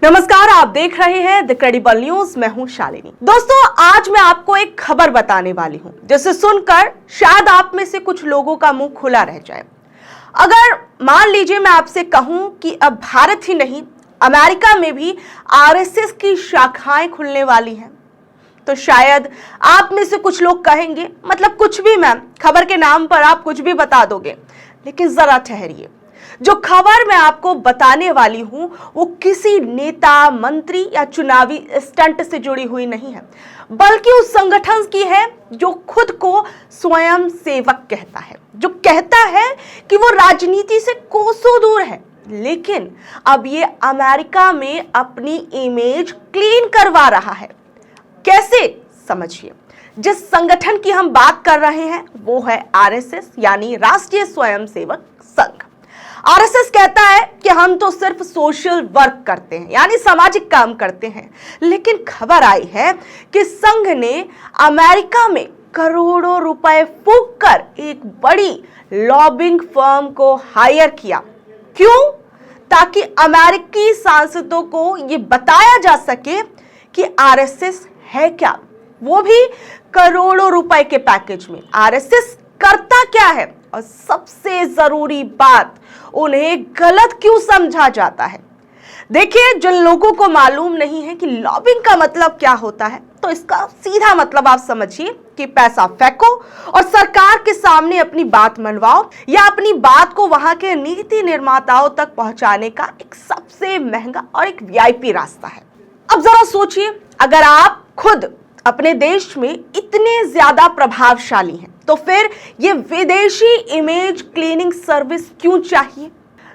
नमस्कार, आप देख रहे हैं द क्रेडिबल न्यूज। मैं हूं शालिनी। दोस्तों, आज मैं आपको एक खबर बताने वाली हूं जिसे सुनकर शायद आप में से कुछ लोगों का मुंह खुला रह जाए। अगर मान लीजिए मैं आपसे कहूं कि अब भारत ही नहीं, अमेरिका में भी आरएसएस की शाखाएं खुलने वाली हैं, तो शायद आप में से कुछ लोग कहेंगे, मतलब कुछ भी मैम, खबर के नाम पर आप कुछ भी बता दोगे। लेकिन जरा ठहरिए, जो खबर मैं आपको बताने वाली हूं वो किसी नेता, मंत्री या चुनावी स्टंट से जुड़ी हुई नहीं है, बल्कि उस संगठन की है जो खुद को स्वयं सेवक कहता है, जो कहता है कि वो राजनीति से कोसों दूर है, लेकिन अब ये अमेरिका में अपनी इमेज क्लीन करवा रहा है। कैसे? समझिए। जिस संगठन की हम बात कर रहे हैं वो है आरएसएस, यानी राष्ट्रीय स्वयंसेवक संघ। आरएसएस कहता है कि हम तो सिर्फ सोशल वर्क करते हैं, यानी सामाजिक काम करते हैं, लेकिन खबर आई है कि संघ ने अमेरिका में करोड़ों रुपए फूंक कर एक बड़ी लॉबिंग फर्म को हायर किया। क्यों? ताकि अमेरिकी सांसदों को यह बताया जा सके कि आरएसएस है क्या, वो भी करोड़ों रुपए के पैकेज में। आरएसएस करता क्या है और सबसे जरूरी बात, उन्हें गलत क्यों समझा जाता है। देखिए, जिन लोगों को मालूम नहीं है कि लॉबिंग का मतलब क्या होता है, तो इसका सीधा मतलब आप समझिए कि पैसा फेंको और सरकार के सामने अपनी बात मनवाओ, या अपनी बात को वहां के नीति निर्माताओं तक पहुंचाने का एक सबसे महंगा और एक वीआईपी रास्ता है। अब जरा सोचिए, अगर आप खुद अपने देश में इतने ज्यादा प्रभावशाली हैं, तो फिर ये विदेशी इमेज क्लीनिंग सर्विस क्यों चाहिए?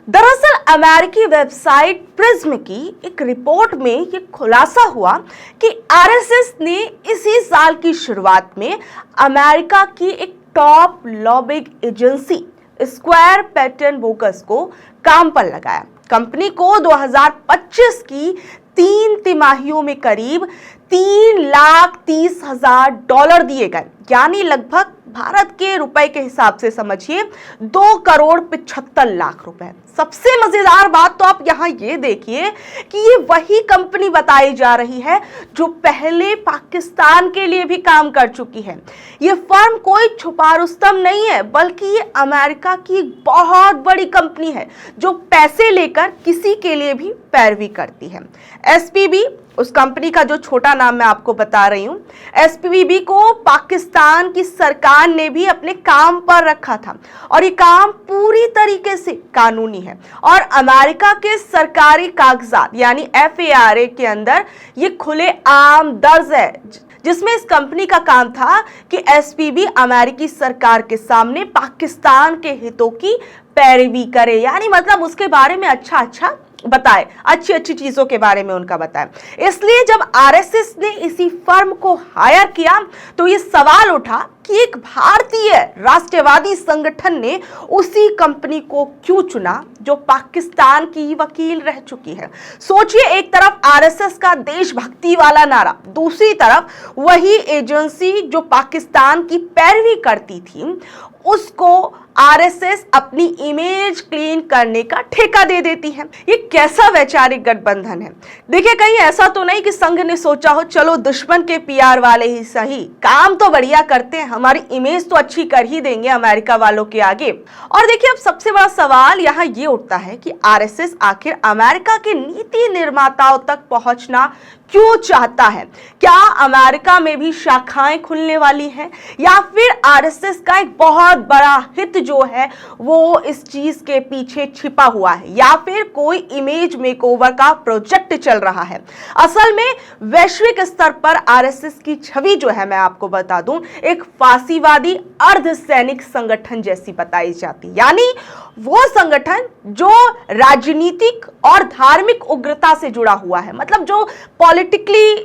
दरअसल अमेरिकी वेबसाइट प्रिज्म की एक रिपोर्ट में ये खुलासा हुआ कि आरएसएस ने इसी साल की शुरुआत में अमेरिका की एक top lobbying agency square pattern bogus को काम पर लगाया। कंपनी को 2025 की 3 तिमाहियों में करीब $3,30,000 दिए गए, यानी लगभग भारत के रुपए के हिसाब से समझिए 2,75,00,000 रुपए। सबसे मजेदार बात तो आप यहाँ ये देखिए कि ये वही कंपनी बताई जा रही है जो पहले पाकिस्तान के लिए भी काम कर चुकी है। ये फर्म कोई छुपा रुस्तम नहीं है, बल्कि ये अमेरिका की एक बहुत बड़ी कंपनी है जो पैसे लेकर किसी के लिए भी पैरवी करती है। एसपीबी, उस कंपनी का जो छोटा नाम मैं आपको बता रही हूं, एसपीबी को पाकिस्तान की सरकार ने भी अपने काम पर रखा था, और ये काम पूरी तरीके से कानूनी है और अमेरिका के सरकारी कागजात यानी FARA के अंदर ये खुले आम दर्ज है, जिसमें इस कंपनी का काम था कि एसपीबी अमेरिकी सरकार के सामने पाकिस्तान के हितों की पैरवी करे, यानी मतलब उसके बारे में अच्छा बताए, अच्छी चीजों के बारे में उनका बताए। इसलिए जब आरएसएस ने इसी फर्म को हायर किया तो ये सवाल उठा कि एक भारतीय राष्ट्रवादी संगठन ने उसी कंपनी को क्यों चुना जो पाकिस्तान की वकील रह चुकी है। सोचिए, एक तरफ आरएसएस का देशभक्ति वाला नारा, दूसरी तरफ वही एजेंसी जो पाकिस्तान की पैरवी करती थी, उसको आरएसएस अपनी इमेज क्लीन करने का ठेका दे देती है। ये कैसा वैचारिक गठबंधन है? देखिए, कहीं ऐसा तो नहीं कि संघ ने सोचा हो चलो दुश्मन के पीआर वाले ही सही, काम तो बढ़िया करते हैं, हमारी इमेज तो अच्छी कर ही देंगे अमेरिका वालों के आगे। और देखिए, अब सबसे बड़ा सवाल यहाँ ये उठता है कि आरएसएस आखिर अमेरिका के नीति निर्माताओं तक पहुंचना क्यों चाहता है? क्या अमेरिका में भी शाखाएं खुलने वाली हैं, या फिर आरएसएस का एक बहुत बड़ा हित जो है वो इस चीज के पीछे छिपा हुआ है, या फिर कोई इमेज मेकओवर का प्रोजेक्ट चल रहा है? असल में वैश्विक स्तर पर आरएसएस की छवि जो है, मैं आपको बता दूं, एक फांसीवादी अर्धसैनिक संगठन जैसी बताई जाती, यानी वो संगठन जो राजनीतिक और धार्मिक उग्रता से जुड़ा हुआ है, मतलब जो पॉलिटिकली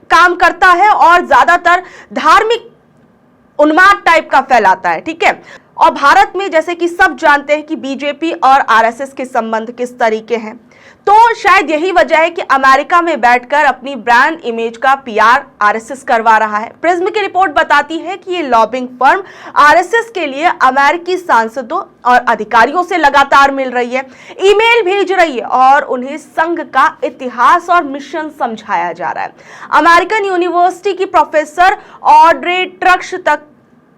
काम करता है और ज्यादातर धार्मिक उन्माद टाइप का फैलाता है, ठीक है। और भारत में जैसे कि सब जानते हैं कि बीजेपी और आरएसएस के संबंध किस तरीके हैं, तो शायद यही वजह है कि अमेरिका में बैठकर अपनी ब्रांड इमेज का पीआर आरएसएस करवा रहा है। प्रिज्म की रिपोर्ट बताती है कि ये लॉबिंग फर्म आरएसएस के लिए अमेरिकी सांसदों और अधिकारियों से लगातार मिल रही है, ईमेल भेज रही है और उन्हें संघ का इतिहास और मिशन समझाया जा रहा है। अमेरिकन यूनिवर्सिटी की प्रोफेसर ऑड्रे ट्रक्स तक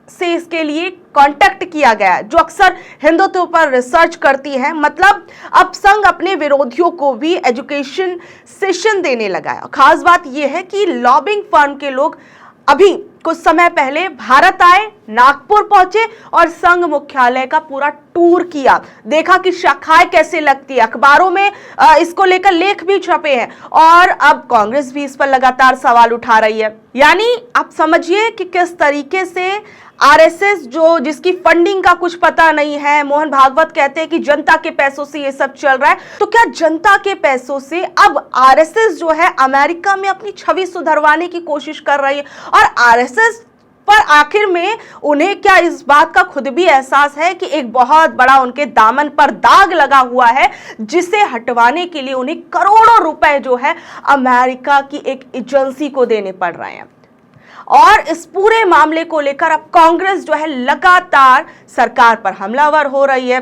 से इसके लिए कांटेक्ट किया गया है, जो अक्सर हिंदुत्व पर रिसर्च करती है। मतलब अब संघ अपने विरोधियों को भी एजुकेशन सेशन देने लगा है। खास बात यह है कि लॉबिंग फर्म के लोग अभी कुछ समय पहले भारत आए, नागपुर पहुंचे और संघ मुख्यालय का पूरा टूर किया, देखा कि शाखाएं कैसे लगती है, अखबारों में इसको लेकर लेख भी छपे हैं और अब कांग्रेस भी इस पर लगातार सवाल उठा रही है। यानी आप समझिए कि किस तरीके से आरएसएस, जो जिसकी फंडिंग का कुछ पता नहीं है, मोहन भागवत कहते हैं कि जनता के पैसों से ये सब चल रहा है, तो क्या जनता के पैसों से अब आरएसएस जो है अमेरिका में अपनी छवि सुधरवाने की कोशिश कर रही है? और आरएसएस पर आखिर में उन्हें क्या इस बात का खुद भी एहसास है कि एक बहुत बड़ा उनके दामन पर दाग लगा हुआ है, जिसे हटवाने के लिए उन्हें करोड़ों रुपए जो है अमेरिका की एक एजेंसी को देने पड़ रहे हैं? और इस पूरे मामले को लेकर अब कांग्रेस जो है लगातार सरकार पर हमलावर हो रही है।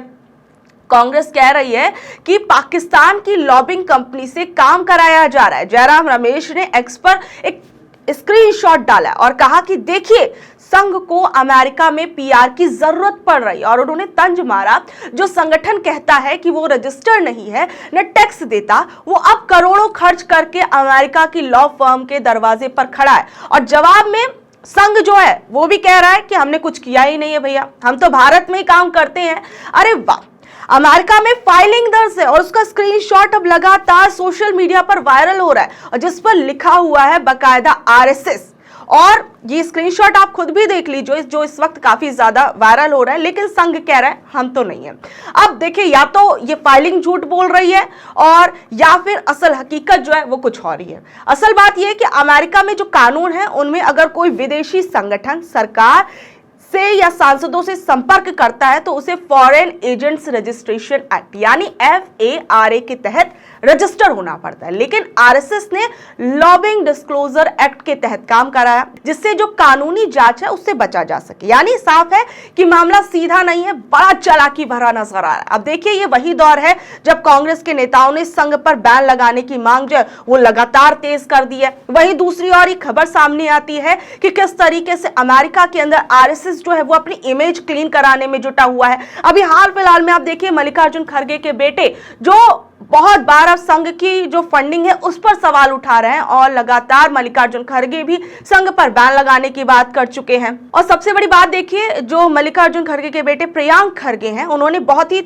कांग्रेस कह रही है कि पाकिस्तान की लॉबिंग कंपनी से काम कराया जा रहा है। जयराम रमेश ने एक्स पर एक स्क्रीनशॉट डाला और कहा कि देखिए, संघ को अमेरिका में पीआर की जरूरत पड़ रही है और उन्होंने तंज मारा, जो संगठन कहता है कि वो रजिस्टर नहीं है, न टैक्स देता, वो अब करोड़ों खर्च करके अमेरिका की लॉ फर्म के दरवाजे पर खड़ा है और जवाब में संघ जो है वो भी कह रहा है कि हमने कुछ किया ही नहीं है भैया, हम तो भारत में ही काम करते हैं। अरे वाह, अमेरिका में फाइलिंग दर्ज है और उसका स्क्रीनशॉट अब लगातार सोशल मीडिया पर वायरल हो रहा है और जिस पर लिखा हुआ है बकायदा आरएसएस। और ये स्क्रीनशॉट आप खुद भी देख लीजिए, जो इस वक्त काफी ज्यादा वायरल हो रहा है, लेकिन संघ कह रहा है हम तो नहीं है। अब देखिए, या तो ये फाइलिंग झूठ बोल रही है और या फिर असल हकीकत जो है वो कुछ और ही है। असल बात यह है कि अमेरिका में जो कानून है उनमें अगर कोई विदेशी संगठन सरकार से या सांसदों से संपर्क करता है तो उसे फॉरेन एजेंट्स रजिस्ट्रेशन एक्ट यानी FARA के तहत रजिस्टर होना पड़ता है। लेकिन आरएसएस ने लॉबिंग डिस्क्लोजर एक्ट के तहत काम कराया, जिससे जो कानूनी जांच है उससे बचा जा सके। यानी साफ है कि मामला सीधा नहीं है, बड़ा चालाकी भरा नजर आ रहा है। अब देखिए, ये वही दौर है जब कांग्रेस के नेताओं ने संघ पर बैन लगाने की मांग जो है वो लगातार तेज कर दी है। वहीं दूसरी ओर एक खबर सामने आती है कि किस तरीके से अमेरिका के अंदर आरएसएस जो है वो अपनी इमेज क्लीन कराने में जुटा हुआ है। अभी हाल फिलहाल में आप देखिए, मल्लिकार्जुन खड़गे के बेटे जो बहुत बार अब संघ की जो फंडिंग है उस पर सवाल उठा रहे हैं और लगातार मल्लिकार्जुन खड़गे भी संघ पर बैन लगाने की बात कर चुके हैं। और सबसे बड़ी बात देखिए, जो मल्लिकार्जुन खड़गे के बेटे प्रियांक खड़गे हैं, उन्होंने बहुत ही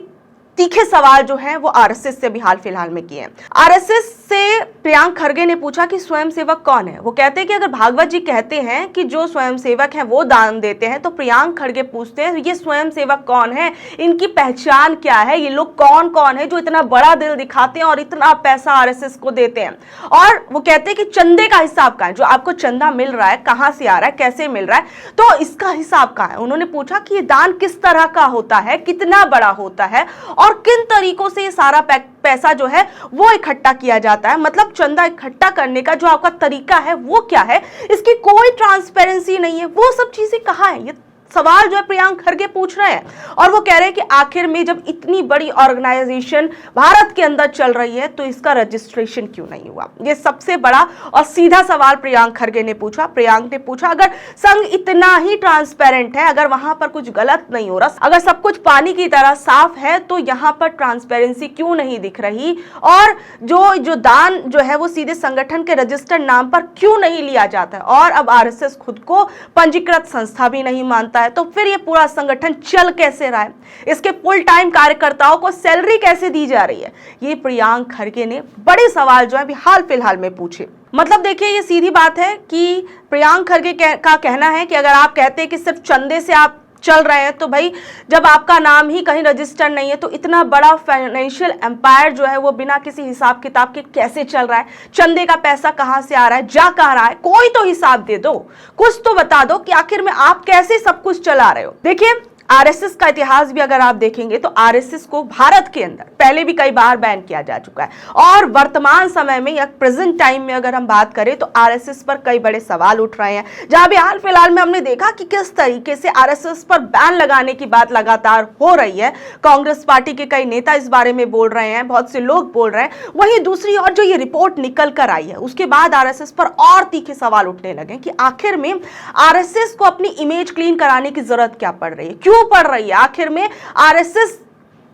तीखे सवाल जो हैं वो आरएसएस से भी हाल फिलहाल में किए हैं। आरएसएस से प्रियांक खड़गे ने पूछा कि स्वयंसेवक कौन है। वो कहते हैं कि अगर भागवत जी कहते हैं कि जो स्वयंसेवक हैं वो दान देते हैं, तो प्रियांक खड़गे पूछते हैं ये स्वयंसेवक कौन है, इनकी पहचान क्या है, ये लोग कौन कौन है जो इतना बड़ा दिल दिखाते हैं और इतना पैसा आरएसएस को देते हैं। और वो कहते हैं कि चंदे का हिसाब कहाँ है, जो आपको चंदा मिल रहा है कहाँ से आ रहा है, कैसे मिल रहा है, तो इसका हिसाब कहाँ है। उन्होंने पूछा कि ये दान किस तरह का होता है, कितना बड़ा होता है और किन तरीकों से ये सारा पैसा जो है वो इकट्ठा किया जाता है। मतलब चंदा इकट्ठा करने का जो आपका तरीका है वो क्या है, इसकी कोई ट्रांसपेरेंसी नहीं है, वो सब चीजें कहाँ है। ये सवाल जो है प्रियांक खड़गे पूछ रहे हैं और वो कह रहे हैं कि आखिर में जब इतनी बड़ी ऑर्गेनाइजेशन भारत के अंदर चल रही है तो इसका रजिस्ट्रेशन क्यों नहीं हुआ। ये सबसे बड़ा और सीधा सवाल प्रियांक खड़गे ने पूछा। प्रियांक ने पूछा, अगर संघ इतना ही ट्रांसपेरेंट है, अगर वहां पर कुछ गलत नहीं हो रहा, अगर सब कुछ पानी की तरह साफ है, तो यहाँ पर ट्रांसपेरेंसी क्यों नहीं दिख रही और जो दान जो है वो सीधे संगठन के रजिस्टर्ड नाम पर क्यों नहीं लिया जाता है। और अब आरएसएस खुद को पंजीकृत संस्था भी नहीं मानता है, तो फिर ये पूरा संगठन चल कैसे रहा है, इसके फुल टाइम कार्यकर्ताओं को सैलरी कैसे दी जा रही है। ये प्रियांक खड़गे ने बड़े सवाल जो है अभी हाल फिलहाल में पूछे। मतलब देखिए, ये सीधी बात है कि प्रियांक खड़गे का कहना है कि अगर आप कहते हैं कि सिर्फ चंदे से आप चल रहे हैं, तो भाई जब आपका नाम ही कहीं रजिस्टर नहीं है तो इतना बड़ा फाइनेंशियल एम्पायर जो है वो बिना किसी हिसाब किताब के कैसे चल रहा है, चंदे का पैसा कहां से आ रहा है, जा कहां रहा है, कोई तो हिसाब दे दो, कुछ तो बता दो कि आखिर में आप कैसे सब कुछ चला रहे हो। देखिए, आरएसएस का इतिहास भी अगर आप देखेंगे तो आरएसएस को भारत के अंदर पहले भी कई बार बैन किया जा चुका है, और वर्तमान समय में या प्रेजेंट टाइम में अगर हम बात करें तो आरएसएस पर कई बड़े सवाल उठ रहे हैं। जहां भी हाल फिलहाल में हमने देखा कि किस तरीके से आरएसएस पर बैन लगाने की बात लगातार हो रही है। कांग्रेस पार्टी के कई नेता इस बारे में बोल रहे हैं, बहुत से लोग बोल रहे हैं। वहीं दूसरी ओर जो ये रिपोर्ट निकल कर आई है उसके बाद आरएसएस पर और तीखे सवाल उठने लगे कि आखिर में आरएसएस को अपनी इमेज क्लीन कराने की जरूरत क्या पड़ रही है, क्यों पड़ रही है। आखिर में आरएसएस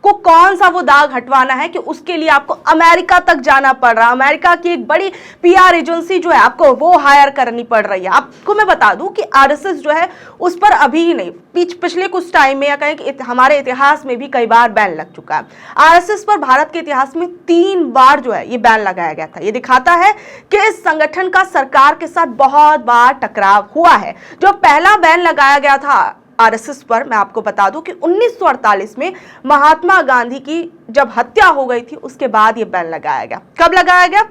को कौन सा वो दाग हटवाना है कि उसके लिए आपको अमेरिका तक जाना पड़ रहा है। अमेरिका की एक बड़ी पीआर एजेंसी जो है आपको वो हायर करनी पड़ रही है। आपको मैं बता दूं कि आरएसएस जो है उस पर अभी ही नहीं, पिछले कुछ टाइम में या कहें कि हमारे इतिहास में भी कई बार बैन लग चुका है। आरएसएस पर भारत के इतिहास में 3 बार जो है ये बैन लगाया गया था। ये दिखाता है कि इस संगठन का सरकार के साथ बहुत बार टकराव हुआ है। जो पहला बैन लगाया गया था आरएसएस पर, मैं आपको बता दूं कि 1948 में महात्मा गांधी की जब हत्या हो गई थी उसके बाद ये बैन लगाया गया। कब लगाया गया?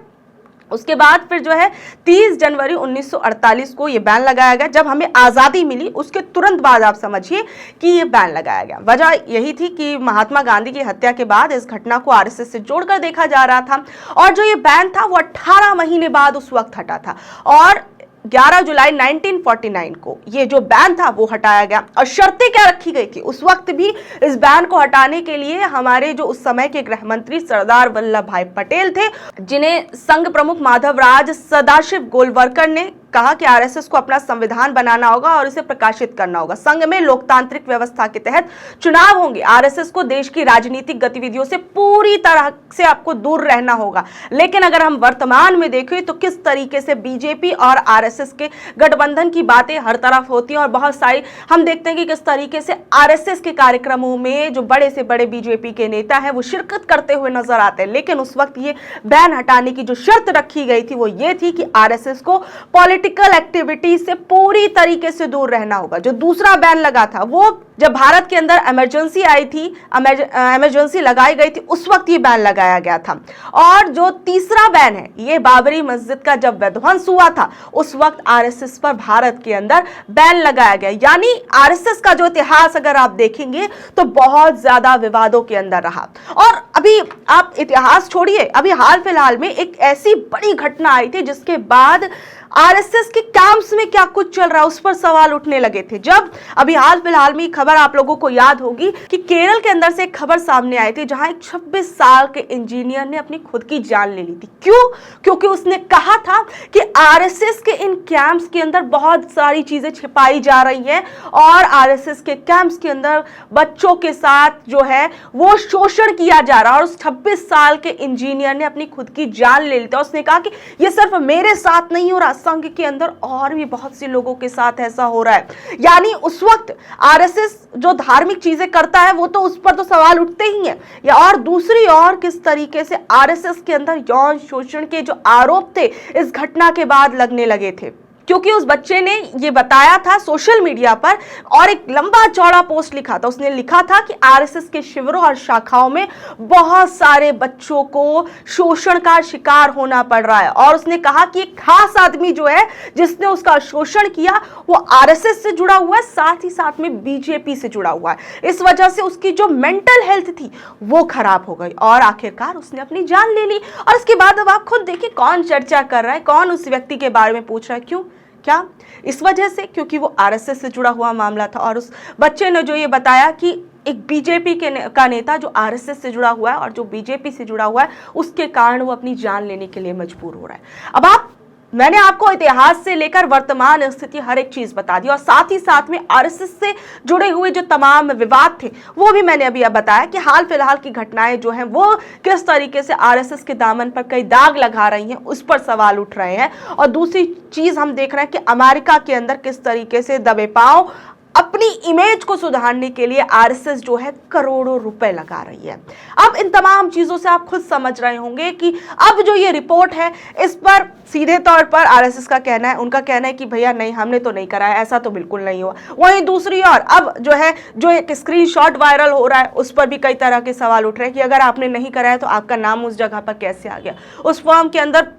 उसके बाद फिर जो है 30 जनवरी 1948 को ये बैन लगाया गया। जब हमें आज़ादी मिली उसके तुरंत बाद आप समझिए कि ये बैन लगाया गया। वजह यही थी कि महात्मा गांधी की हत्या के बाद इस घटना को आरएसएस से जोड़कर देखा जा रहा था, और जो ये बैन था वो 18 महीने बाद उस वक्त हटा था, और 11 जुलाई 1949 को ये जो बैन था वो हटाया गया। और शर्तें क्या रखी गई थी उस वक्त भी इस बैन को हटाने के लिए? हमारे जो उस समय के गृह मंत्री सरदार वल्लभ भाई पटेल थे, जिन्हें संघ प्रमुख माधवराज सदाशिव गोलवलकर ने कहा कि आरएसएस को अपना संविधान बनाना होगा और इसे प्रकाशित करना होगा। संघ में लोकतांत्रिक व्यवस्था के तहत चुनाव होंगे। आरएसएस को देश की राजनीतिक गतिविधियों से पूरी तरह से आपको दूर रहना होगा। लेकिन अगर हम वर्तमान में देखें तो किस तरीके से बीजेपी और आरएसएस के गठबंधन की बातें हर तरफ होती हैं, और बहुत सारी हम देखते हैं कि किस तरीके से आरएसएस के कार्यक्रमों में जो बड़े से बड़े बीजेपी के नेता हैं वो शिरकत करते हुए नजर आते हैं। लेकिन उस वक्त ये बैन हटाने की जो शर्त रखी गई थी वो ये थी कि आरएसएस को पॉलिटिकल एक्टिविटी से पूरी तरीके से दूर रहना होगा। जो दूसरा बैन लगा था वो जब भारत के अंदर इमरजेंसी आई थी, इमरजेंसी लगाई गई थी, उस वक्त ये बैन लगाया गया था। और जो तीसरा बैन है ये बाबरी मस्जिद का जब विध्वंस हुआ था उस वक्त आरएसएस पर भारत के अंदर बैन लगाया गया। यानी आरएसएस का जो इतिहास अगर आप देखेंगे तो बहुत ज्यादा विवादों के अंदर रहा। और अभी आप इतिहास छोड़िए, अभी हाल फिलहाल में एक ऐसी बड़ी घटना आई थी जिसके बाद आरएसएस के कैंप्स में क्या कुछ चल रहा है उस पर सवाल उठने लगे थे। जब अभी हाल फिलहाल में खबर आप लोगों को याद होगी कि केरल के अंदर से एक खबर सामने आई थी जहां एक 26 साल के इंजीनियर ने अपनी खुद की जान ले ली थी। क्यों? क्योंकि उसने कहा था कि आरएसएस के इन कैंप्स के अंदर बहुत सारी चीजें छिपाई जा रही हैं, और आरएसएस के कैंप्स के अंदर बच्चों के साथ जो है वो शोषण किया जा रहा है। और उस 26 साल के इंजीनियर ने अपनी खुद की जान ले ली थी। उसने कहा कि ये सिर्फ मेरे साथ नहीं हो रहा, संघ के अंदर और भी बहुत से लोगों के साथ ऐसा हो रहा है। यानी उस वक्त आरएसएस जो धार्मिक चीजें करता है वो तो उस पर तो सवाल उठते ही हैं, या और दूसरी ओर किस तरीके से आरएसएस के अंदर यौन शोषण के जो आरोप थे इस घटना के बाद लगने लगे थे। क्योंकि उस बच्चे ने ये बताया था सोशल मीडिया पर, और एक लंबा चौड़ा पोस्ट लिखा था। उसने लिखा था कि आरएसएस के शिविरों और शाखाओं में बहुत सारे बच्चों को शोषण का शिकार होना पड़ रहा है, और उसने कहा कि एक खास आदमी जो है जिसने उसका शोषण किया वो आरएसएस से जुड़ा हुआ है, साथ ही साथ में बीजेपी से जुड़ा हुआ है। इस वजह से उसकी जो मेंटल हेल्थ थी वो खराब हो गई, और आखिरकार उसने अपनी जान ले ली। और इसके बाद अब आप खुद देखिए कौन चर्चा कर रहा है, कौन उस व्यक्ति के बारे में पूछ रहा है। क्यों? क्या? इस वजह से क्योंकि वो आरएसएस से जुड़ा हुआ मामला था, और उस बच्चे ने जो ये बताया कि एक बीजेपी का नेता जो आरएसएस से जुड़ा हुआ है और जो बीजेपी से जुड़ा हुआ है उसके कारण वो अपनी जान लेने के लिए मजबूर हो रहा है। अब मैंने आपको इतिहास से लेकर वर्तमान स्थिति हर एक चीज बता दी, और साथ ही साथ में आरएसएस से जुड़े हुए जो तमाम विवाद थे वो भी मैंने अभी बताया कि हाल फिलहाल की घटनाएं जो हैं वो किस तरीके से आरएसएस के दामन पर कई दाग लगा रही हैं, उस पर सवाल उठ रहे हैं। और दूसरी चीज हम देख रहे हैं कि अमेरिका के अंदर किस तरीके से दबे पांव अपनी इमेज को सुधारने के लिए आरएसएस जो है करोड़ों रुपए लगा रही है। अब इन तमाम चीजों से आप खुद समझ रहे होंगे कि अब जो ये रिपोर्ट है इस पर सीधे तौर पर आरएसएस का कहना है, उनका कहना है कि भैया नहीं, हमने तो नहीं कराया, ऐसा तो बिल्कुल नहीं हुआ। वहीं दूसरी ओर अब जो है जो एक स्क्रीनशॉट वायरल हो रहा है उस पर भी कई तरह के सवाल उठ रहे हैं कि अगर आपने नहीं कराया तो आपका नाम उस जगह पर कैसे आ गया, उस फॉर्म के अंदर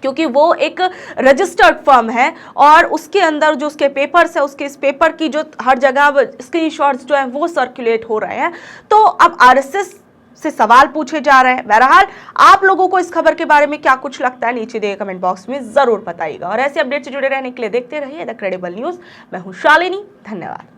क्योंकि वो एक रजिस्टर्ड फर्म है और उसके अंदर जो उसके पेपर्स है, उसके इस पेपर की जो हर जगह स्क्रीनशॉट्स जो हैं वो सर्कुलेट हो रहे हैं। तो अब आरएसएस से सवाल पूछे जा रहे हैं। बहरहाल आप लोगों को इस खबर के बारे में क्या कुछ लगता है, नीचे दिए कमेंट बॉक्स में जरूर बताइएगा। और ऐसे अपडेट से जुड़े रहने के लिए देखते रहिए द क्रेडिबल न्यूज। मैं हूं शालिनी, धन्यवाद।